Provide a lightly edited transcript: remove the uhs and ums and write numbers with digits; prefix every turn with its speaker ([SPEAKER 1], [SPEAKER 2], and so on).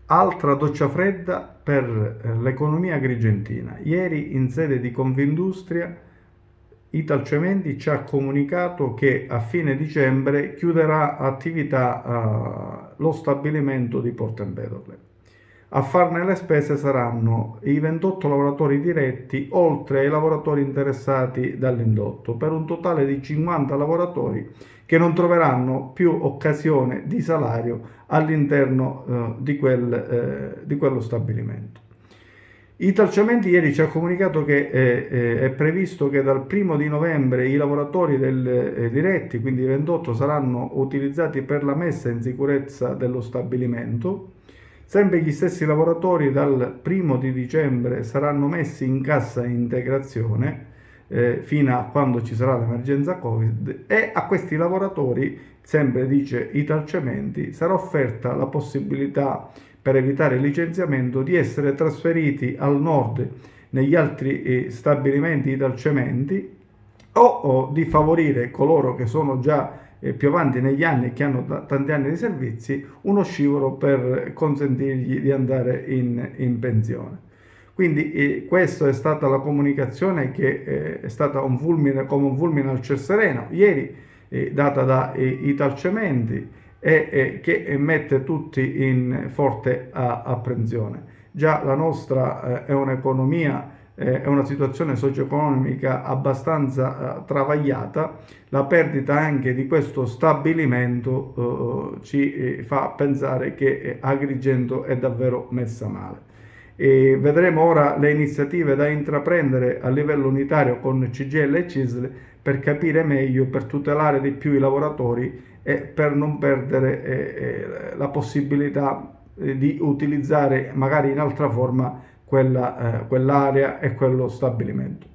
[SPEAKER 1] Altra doccia fredda per l'economia agrigentina. Ieri in sede di Confindustria Italcementi ci ha comunicato che a fine dicembre chiuderà attività lo stabilimento di Porto Empedocle. A farne le spese saranno i 28 lavoratori diretti, oltre ai lavoratori interessati dall'indotto, per un totale di 50 lavoratori che non troveranno più occasione di salario all'interno di quello stabilimento. Italcementi ieri ci ha comunicato che è previsto che dal 1° di novembre i lavoratori diretti, quindi 28, saranno utilizzati per la messa in sicurezza dello stabilimento. Sempre gli stessi lavoratori dal 1° di dicembre saranno messi in cassa integrazione fino a quando ci sarà l'emergenza Covid, e a questi lavoratori, sempre dice Italcementi, sarà offerta la possibilità, per evitare il licenziamento, di essere trasferiti al nord negli altri stabilimenti Italcementi, o di favorire coloro che sono già più avanti negli anni e che hanno tanti anni di servizi, uno scivolo per consentirgli di andare in pensione. Quindi questa è stata la comunicazione che è stata come un fulmine al ciel sereno ieri, data da Italcementi, e che mette tutti in forte apprensione. Già la nostra è un'economia, è una situazione socio-economica abbastanza travagliata. La perdita anche di questo stabilimento ci fa pensare che Agrigento è davvero messa male. E vedremo ora le iniziative da intraprendere a livello unitario con CGIL e CISL per capire meglio, per tutelare di più i lavoratori e per non perdere la possibilità di utilizzare magari in altra forma quell'area e quello stabilimento.